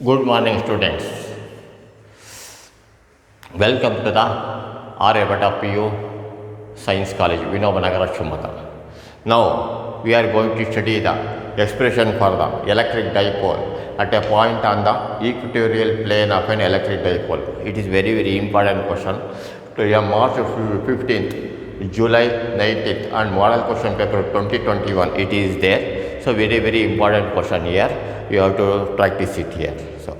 Good morning, students. Welcome to the Aryabhatta PU Science College, Vinobanagara, Shumaka. Now, we are going to study the expression for the electric dipole at a point on the equatorial plane of an electric dipole. It is very important question. To March 15th, July 19th, and model question paper 2021, it is there. So, very important question here. You have to practice it here. So,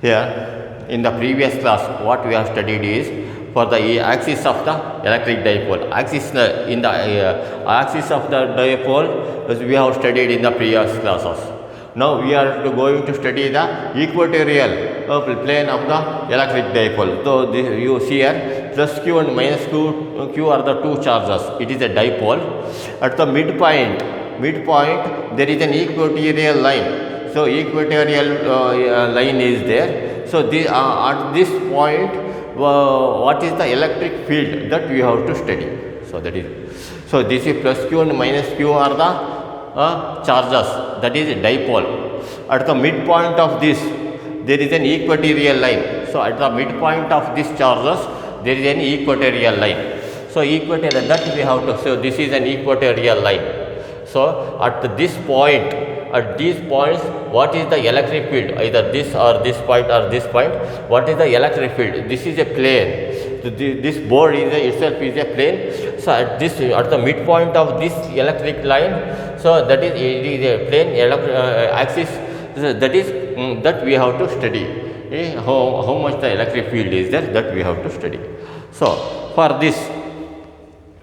here in the previous class, what we have studied is for the axis of the electric dipole. In the axis of the dipole, as we have studied in the previous classes. Now we are going to study the equatorial plane of the electric dipole. So you see here, plus q and minus q are the two charges. It is a dipole. At the midpoint there is an equatorial line. So equatorial line is there. So at this point, what is the electric field that we have to study? So this is plus q and minus q are the charges. That is a dipole. At the midpoint of this, there is an equatorial line. So at the midpoint of these charges, there is an equatorial line. So equatorial, that we have to. So this is an equatorial line. So at this point, at these points, what is the electric field? Either this or this point or this point. What is the electric field? This is a plane. So this board itself is a plane. So at the midpoint of this electric line, so that is it is a plane axis. That we have to study. How much the electric field is there? That we have to study. So for this,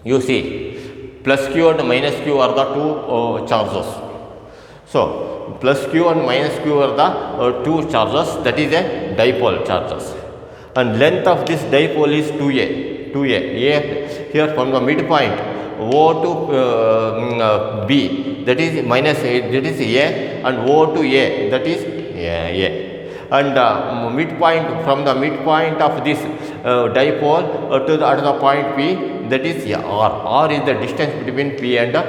you see, plus q and minus q are the two charges. So plus q and minus q are the two charges, that is a dipole charges, and length of this dipole is 2a. Here from the midpoint O to B, that is minus a, that is a, and O to A, that is a. And midpoint, from the midpoint of this dipole to the point P, that is R. R is the distance between P and the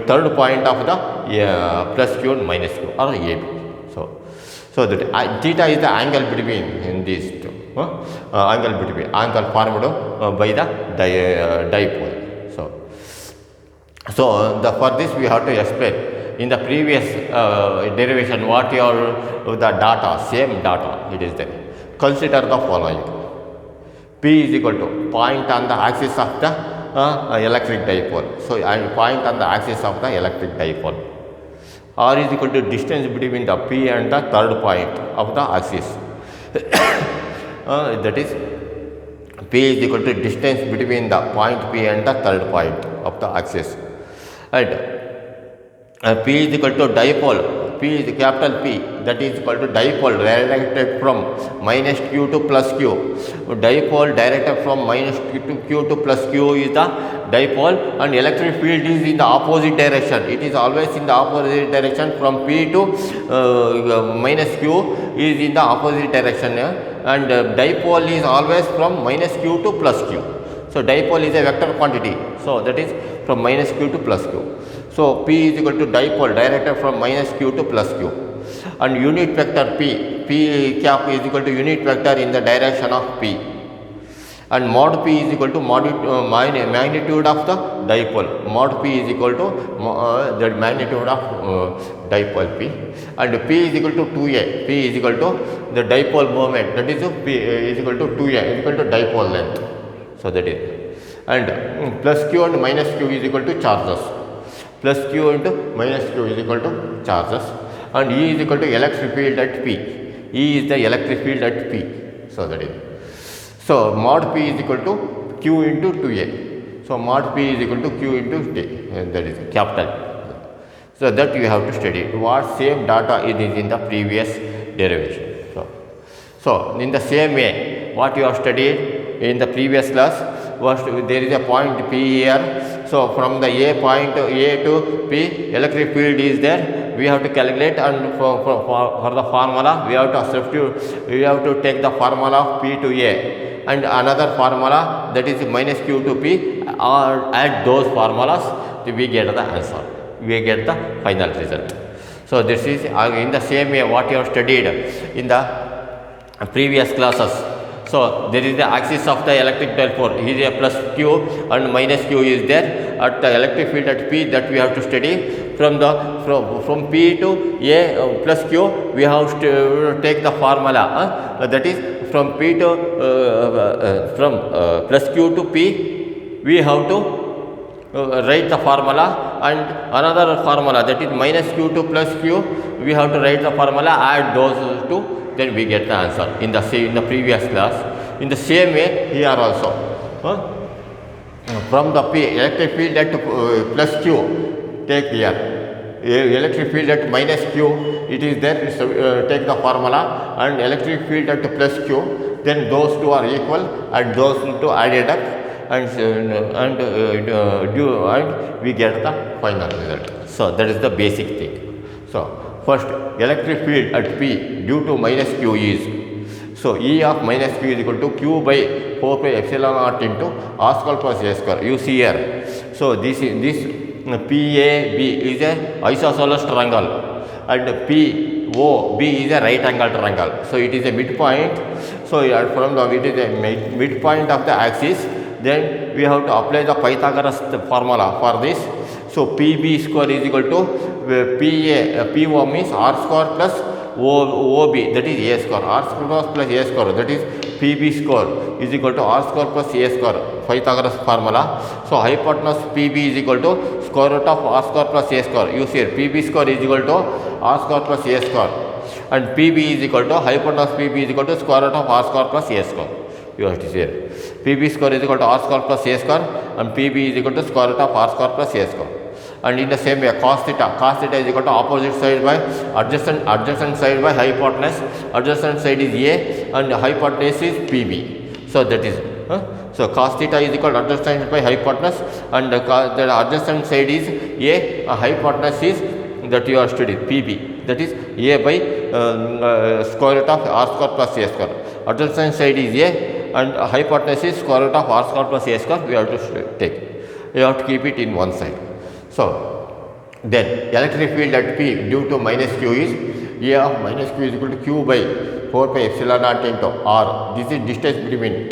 third point of the plus Q and minus Q, or AB. So that theta is the angle between in these two. Angle formed by the dipole. So for this we have to explain. In the previous derivation, what are the data, same data, it is there. Consider the following. P is equal to point on the axis of the electric dipole. So point on the axis of the electric dipole. R is equal to distance between the P and the third point of the axis. That is, P is equal to distance between the point P and the third point of the axis. And P is equal to dipole. P is capital P, that is equal to dipole directed from minus q to plus q. Dipole directed from minus q to plus q is the dipole, and electric field is in the opposite direction. It is always in the opposite direction. From P to minus q is in the opposite direction, and dipole is always from minus q to plus q. So dipole is a vector quantity. So that is from minus q to plus q. So P is equal to dipole directed from minus q to plus q, and unit vector P cap is equal to unit vector in the direction of P, and mod P is equal to magnitude of the dipole. Mod P is equal to the magnitude of dipole P, and P is equal to 2a. P is equal to the dipole moment, that is P is equal to 2a, is equal to dipole length. So that is, and plus q and minus q is equal to charges. Plus q into minus q is equal to charges, and E is equal to electric field at P. E is the electric field at P. So that is, so mod P is equal to q into 2a. So mod P is equal to q into t, that is capital. So that you have to study. What same data it is in the previous derivation. So in the same way, what you have studied in the previous class was there is a point P here. So from the A point A to P, electric field is there. We have to calculate, and for the formula we have to substitute. We have to take the formula of P to A and another formula, that is minus q to P, or add those formulas, we get the answer. We get the final result. So this is in the same way what you have studied in the previous classes. So there is the axis of the electric dipole is a plus q and minus q is there at the electric field at P, that we have to study. From P to A plus Q, we have to take the formula, that is from P to plus Q to P, we have to write the formula, and another formula, that is minus Q to plus Q, we have to write the formula, add those two, then we get the answer in the previous class. In the same way here also, from the P electric field at plus Q, take here electric field at minus Q, it is there, take the formula, and electric field at plus Q, then those two are equal and those two added up, and we get the final result. So that is the basic thing. So first, electric field at P due to minus Q is, so E of minus Q is equal to Q by 4 pi epsilon naught into R square plus A square. You see here. So this PAB is a isosceles triangle and POB is a right angle triangle. So it is a midpoint. So it is a midpoint of the axis. Then we have to apply the Pythagoras formula for this. So PB square is equal to PO means R square plus OB, that is A square. R square plus A square, that is PB square is equal to R square plus A square, Pythagoras formula. So hypotenuse PB is equal to square root of R square plus A square. You see here, PB square is equal to R square plus A square, and PB is equal to hypotenuse PB is equal to square root of R square plus A square. You have to see here, PB square is equal to R square plus A square, and PB is equal to square root of R square plus A square. And in the same way, cos theta is equal to opposite side by adjacent side by hypotenuse. Adjacent side is A and hypotenuse is PB. So that is so cos theta is equal to adjacent by hypotenuse, and the adjacent side is A, hypotenuse is that you are studying PB, that is A by square root of R square plus A square. Adjacent side is A and hypotenuse is square root of R square plus A square. We have to take. You have to keep it in one side. So then electric field at P due to minus Q is A of minus Q is equal to Q by 4 pi epsilon naught into R. This is distance between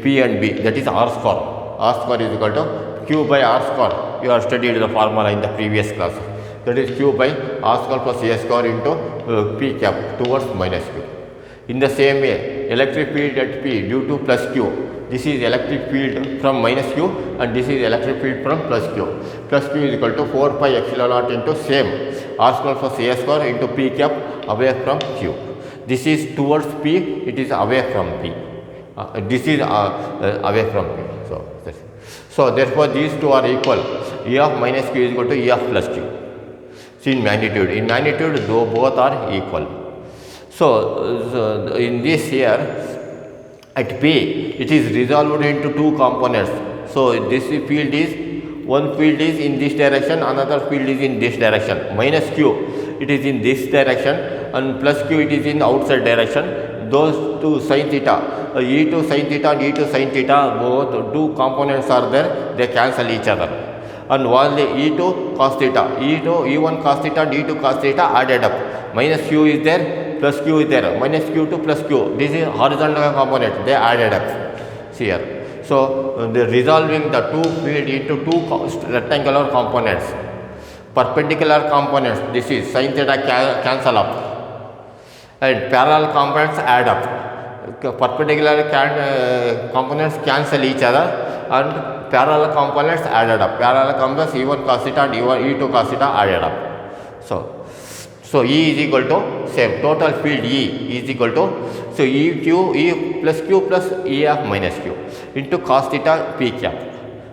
P and B, that is R square. R square is equal to Q by R square. You have studied the formula in the previous class. That is Q by R square plus A square into P cap towards minus Q. In the same way, electric field at P due to plus Q, this is electric field from minus Q and this is electric field from plus Q. Plus Q is equal to 4 pi epsilon naught into same R square plus A square into P cap away from Q. This is towards P, it is away from P. This is away from P. So therefore these two are equal. E of minus Q is equal to E of plus Q. See in magnitude though both are equal. So in this here at P, it is resolved into two components. So this field is, one field is in this direction, another field is in this direction. Minus Q, it is in this direction, and plus Q, it is in outside direction. Those two sin theta, E2 sin theta and E2 sin theta, both two components are there, they cancel each other. And only E2 cos theta, E1 cos theta and E2 cos theta added up. Minus Q is there, plus Q is there, minus Q to plus Q, this is horizontal component, they added up. See here. So they resolving the two field into two rectangular components. Perpendicular components, this is sin theta cancel up, and parallel components add up. Perpendicular components cancel each other, and parallel components added up. Parallel components E1 cos theta and E2 cos theta added up. So E is equal to same total field E is equal to, so E plus Q plus E of minus Q into cos theta P cap.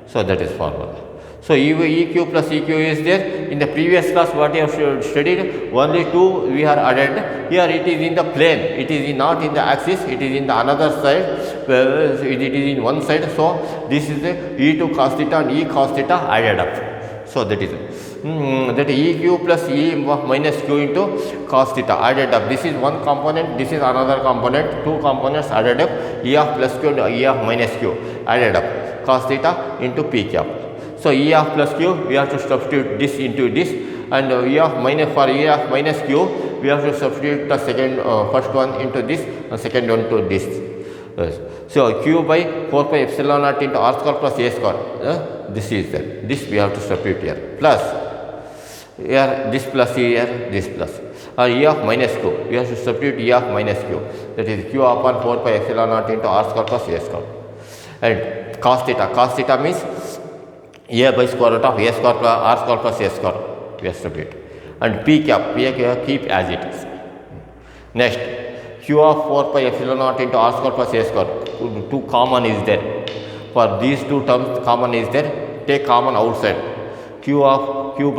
So that is formula. So EQ plus EQ is there. In the previous class what you have studied, only two we are added. Here it is in the plane, it is not in the axis, it is in the another side, it is in one side. So this is the E2 cos theta and E cos theta added up. So that is that EQ plus E minus Q into cos theta added up. This is one component, this is another component, two components added up, E of plus Q and E of minus Q added up, cos theta into P cap. So E of plus Q, we have to substitute this into this, and e of minus, for e of minus q we have to substitute the first one into this, second one to this. So q by 4 pi epsilon naught into r square plus a square, this is there, this we have to substitute here, plus here this plus here this plus, e of minus q we have to substitute e of minus q, that is q upon 4 pi epsilon naught into r square plus a square, and cos theta means a by square root of a square plus r square plus a square we have to substitute, and p cap keep as it is. Next q of 4 pi epsilon naught into r square plus a square, 2 common is there, for these two terms common is there, take common outside, q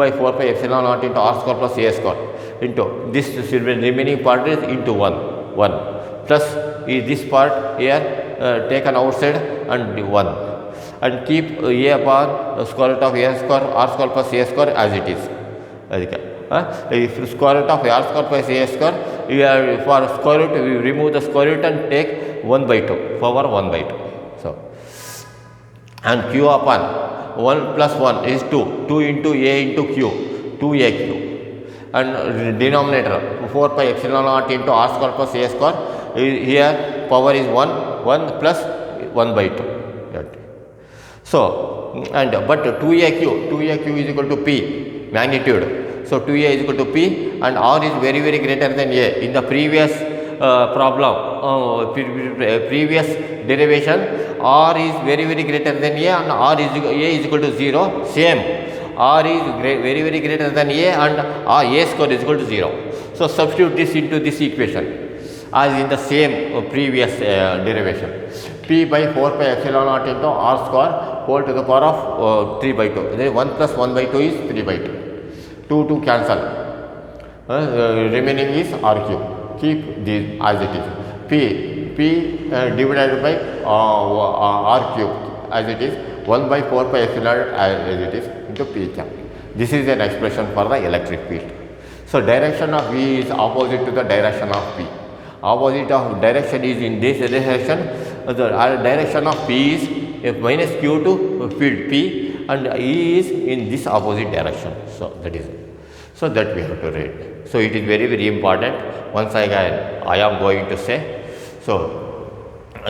by 4 pi epsilon naught into r square plus a square into this remaining part is into 1 plus is this part here taken outside and 1, and keep a upon square root of a square r square plus a square as it is. If square root of r square plus a square, for square root we remove the square root and take 1 by 2 power 1 by 2. So and q upon 1 plus 1 is 2 into a into q, 2aq, and denominator 4 pi epsilon naught into r square plus a square, here power is 1 plus 1 by 2. So and but 2aq is equal to p magnitude, so 2a is equal to p, and r is very greater than a. In the previous problem, previous derivation, r is very greater than a, and a is equal to 0. Same, r is very greater than a, and a square is equal to 0. So substitute this into this equation as in the same previous derivation. P by 4 pi epsilon naught into r square whole to the power of 3 by 2. Then 1 plus 1 by 2 is 3 by 2. 2 cancel. Remaining is r cube. Keep this as it is. P divided by r cube as it is, 1 by 4 pi epsilon as it is into p cap. This is an expression for the electric field. So direction of V is opposite to the direction of P. Opposite of direction is in this direction. The direction of P is minus q to field P, and E is in this opposite direction. So that is it. So that we have to read. So it is very important. Once again I am going to say. So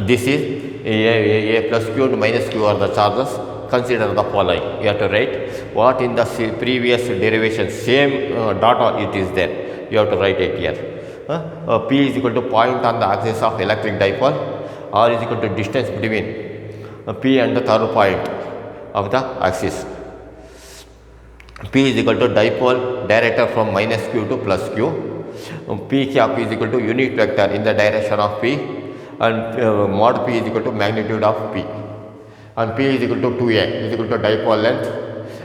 this is a plus q and minus q are the charges. Consider the following. You have to write what in the previous derivation, same data it is there. You have to write it here. P is equal to point on the axis of electric dipole. R is equal to distance between P and the third point of the axis. P is equal to dipole directed from minus q to plus q. P cap is equal to unit vector in the direction of P, and mod P is equal to magnitude of P, and P is equal to 2a is equal to dipole length,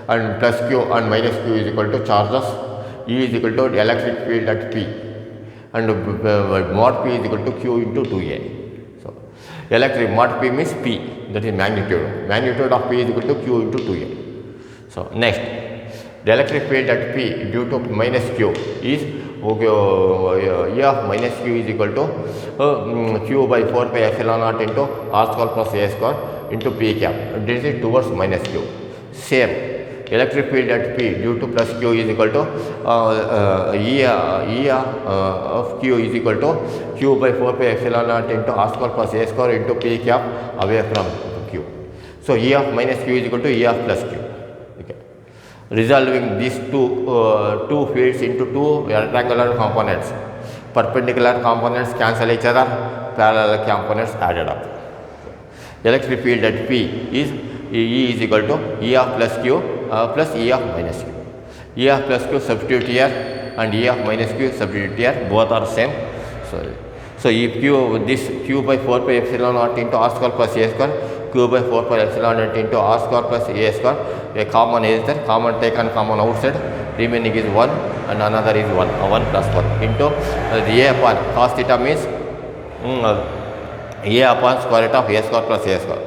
and plus q and minus q is equal to charges. E is equal to electric field at P, and mod P is equal to q into 2a. So electric mod P means P, that is magnitude of P is equal to q into 2a. So next, the electric field at P due to minus q is E of minus q is equal to q by 4 pi epsilon naught into r square plus a square into P cap. This is towards minus q. Same, electric field at P due to plus q is equal to E of q is equal to q by 4 pi epsilon naught into r square plus a square into P cap away from q. So E of minus q is equal to E of plus q. Resolving these two fields into two rectangular components. Perpendicular components cancel each other, parallel components added up. Electric field at P is E is equal to E of plus q plus E of minus q. E of plus q substitute here, and E of minus q substitute here, both are same. So if q by 4 pi epsilon naught into r square plus a square, q by 4 pi epsilon naught into r square plus a square, a common is there, common taken common outside, remaining is 1 and another is 1 plus 1 into the a upon cos theta means a upon square root of a square plus a square,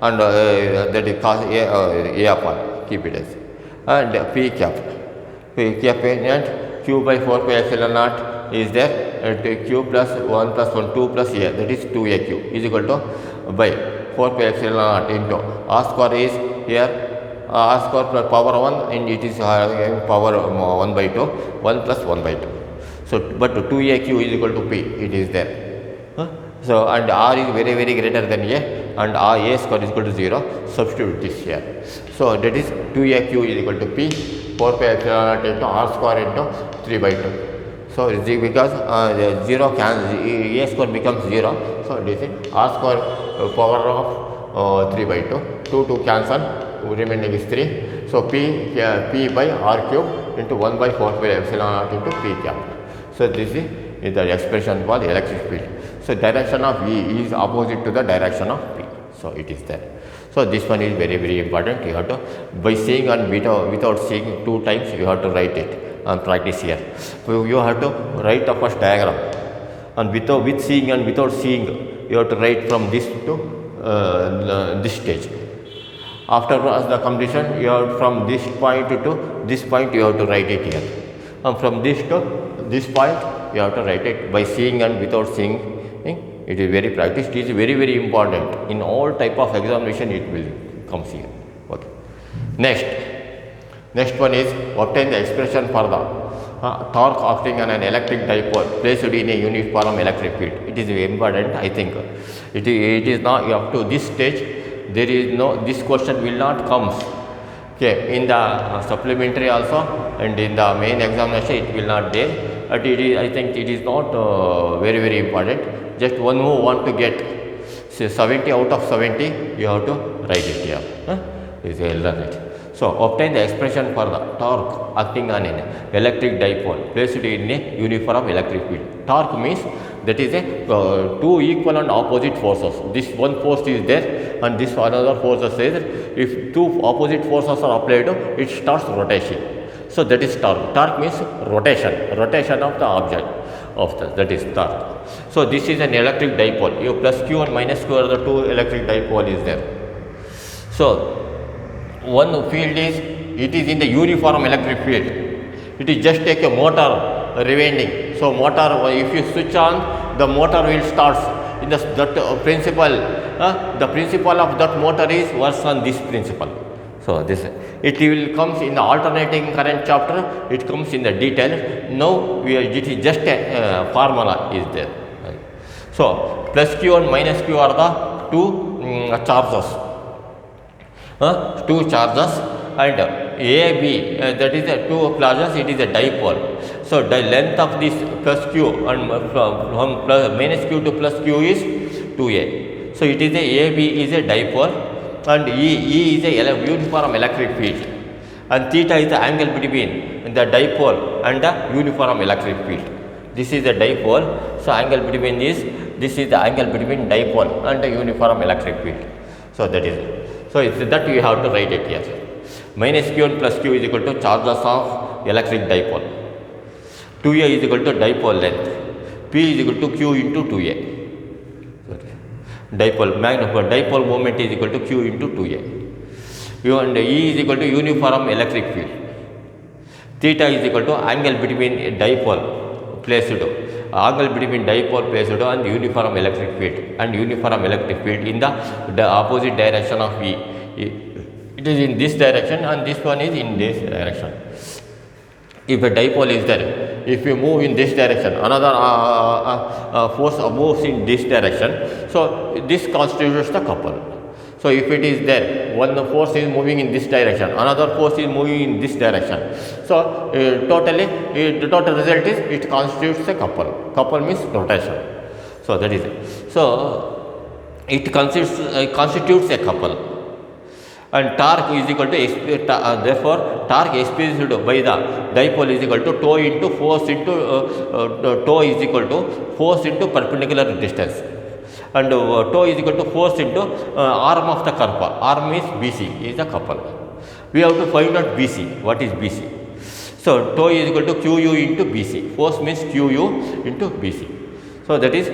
and that is cos a upon, keep it as, and p cap and q by 4 pi epsilon naught is there, and q plus 1 plus 1 2 plus a, that is 2aq is equal to by 4 pi epsilon naught into r square is here r square plus power 1 and it is power 1 by 2, 1 plus 1 by 2. So, but 2aq is equal to p, it is there. So, and r is very very greater than a and a square is equal to 0, substitute this here. So, that is 2aq is equal to p 4 pi epsilon naught into r square into 3 by 2. So, because 0 can a square becomes 0. So, this is r square power of 3 by 2, 2 cancel, remaining is 3. So, p by r cube into 1 by 4 pi epsilon naught into p cap. So, this is the expression for the electric field. So, direction of E is opposite to the direction of P. So, it is there. So, this one is very very important. You have to, by seeing and without seeing 2 times, you have to write it and practice here. So, you have to write the first diagram, and with seeing and without seeing, you have to write from this to this stage. After the completion, you have from this point to this point, you have to write it here, and from this to this point, you have to write it by seeing and without seeing. It is very practiced. It is very very important in all type of examination. It will comes here. Okay. Next one is obtain the expression for the torque acting on an electric dipole placed in a uniform electric field. It is important. I think it is now up to this stage. There is no, this question will not come. Okay, in the supplementary also and in the main examination it will not there. But it is, I think it is not very very important. Just one who want to get say 70 out of 70, you have to write it here. Is it. So, obtain the expression for the torque acting on an electric dipole placed in a uniform electric field. Torque means that is a 2 equal and opposite forces. This one force is there and this another force is there. If 2 opposite forces are applied, it starts rotation. So, that is torque. Torque means rotation of the object that is torque. So, this is an electric dipole. You plus q and minus q are the 2 electric dipole is there. So, one field is, it is in the uniform electric field. It is just take a motor rewinding. So, motor, if you switch on, the motor will start in that principle. The principle of that motor is works on this principle. So, this it will comes in the alternating current chapter. It comes in the detail. Now, it is just a formula is there. So, plus q and minus q are the 2 charges. 2 charges and A, B, that is the 2 charges, it is a dipole. So, the length of this plus q and from minus q to plus q is 2a. So, it is a B is a dipole and E is a uniform electric field and theta is the angle between the dipole and the uniform electric field. This is the dipole. So, angle between this is the angle between dipole and the uniform electric field. So, that is it. So, it's that you have to write it here. Minus q and plus q is equal to charges of electric dipole. 2a is equal to dipole length. P is equal to q into 2a. Dipole moment is equal to q into 2a. And E is equal to uniform electric field. Theta is equal to angle between dipole placed. Angle between dipole placed and uniform electric field and uniform electric field in the opposite direction of E. It is in this direction and this one is in this direction. If a dipole is there, if you move in this direction, another force moves in this direction. So, this constitutes the couple. So, if it is there, one force is moving in this direction, another force is moving in this direction. So, the total result is it constitutes a couple. Couple means rotation. So, that is it. So, it constitutes a couple. And torque is equal to therefore torque experienced by the dipole is equal to tau into force into tau is equal to force into perpendicular distance, and tau is equal to force into arm of the couple. Arm is BC is the couple. We have to find out BC. What is BC? So, tau is equal to QU into BC. Force means QU into BC. So, that is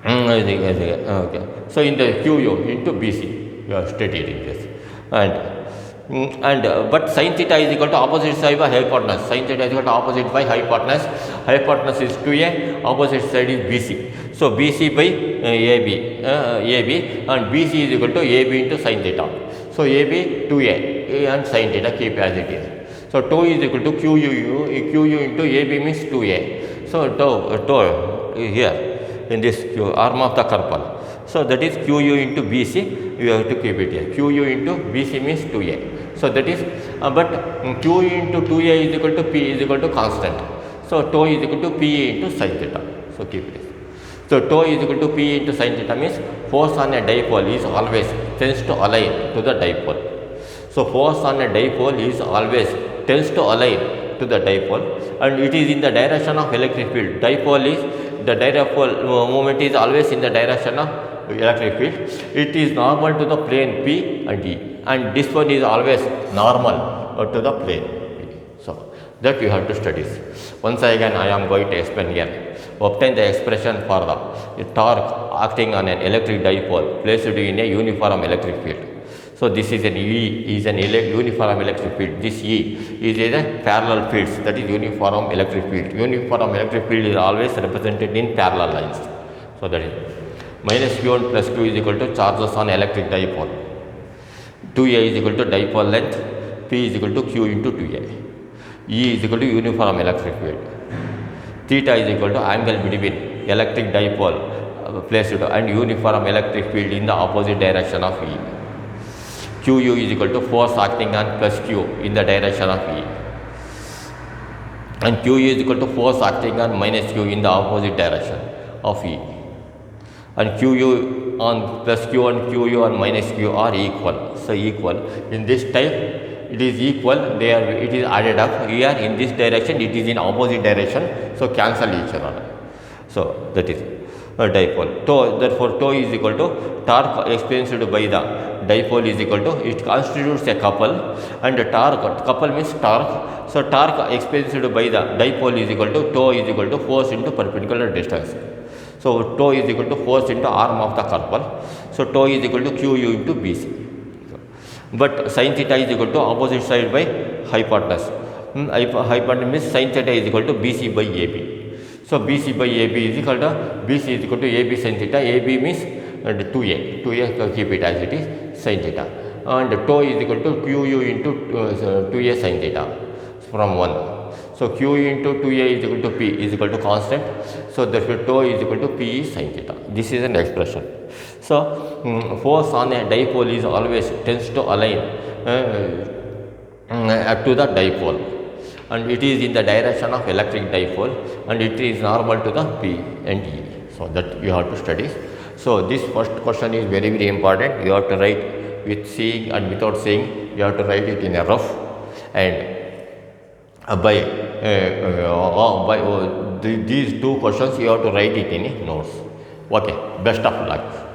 okay. So, in the QU into BC. You are stating this, and but sin theta is equal to opposite side by hypotenuse. Sin theta is equal to opposite by hypotenuse. Hypotenuse is 2a, opposite side is BC. So, BC by AB and BC is equal to AB into sin theta. So AB 2A and sin theta keep as it is. So tau is equal to QU into AB means 2A. So tau is here in this arm of the carpal. So that is QU into BC, you have to keep it here. QU into BC means 2A. So that is, but QU into 2A is equal to P is equal to constant. So tau is equal to PE into sin theta. So keep it. So tau is equal to P into sin theta means force on a dipole is always tends to align to the dipole. So force on a dipole is always tends to align to the dipole, and it is in the direction of electric field. Dipole is the dipole moment is always in the direction of electric field. It is normal to the plane P and E, and this one is always normal to the plane P. So that you have to study. Once again I am going to explain here. Obtain the expression for the torque acting on an electric dipole placed in a uniform electric field. So this is an E is an uniform electric field. This E is a parallel fields, that is uniform electric field. Uniform electric field is always represented in parallel lines. So that is minus Q1 plus Q is equal to charges on electric dipole. 2A is equal to dipole length, P is equal to Q into 2A. E is equal to uniform electric field. Theta is equal to angle between electric dipole placed and uniform electric field in the opposite direction of E. QU is equal to force acting on plus Q in the direction of E, and QU is equal to force acting on minus Q in the opposite direction of E, and QU on plus Q and QU on minus Q are equal. So equal in this type it is equal, there it is added up. Here in this direction it is in opposite direction, so cancel each other. So that is a dipole. Tau, therefore tau is equal to torque experienced by the dipole is equal to, it constitutes a couple, and torque, couple means torque. So torque experienced by the dipole is equal to tau is equal to force into perpendicular distance. So tau is equal to force into arm of the carpal. So tau is equal to QU into BC. But sin theta is equal to opposite side by hypotenuse. Hypotenuse means sin theta is equal to BC by AB. So BC by AB is equal to, BC is equal to AB sin theta. AB means 2A. 2A, keep it as it is, sin theta. And tau is equal to QU into 2A sin theta from 1. So QU into 2A is equal to P is equal to constant. So therefore tau is equal to PE sin theta. This is an expression. So force on a dipole is always tends to align to the dipole, and it is in the direction of electric dipole, and it is normal to the P and E. So that you have to study. So this first question is very, very important. You have to write with seeing and without seeing. You have to write it in a rough, and these two questions you have to write it in notes. Okay, best of luck.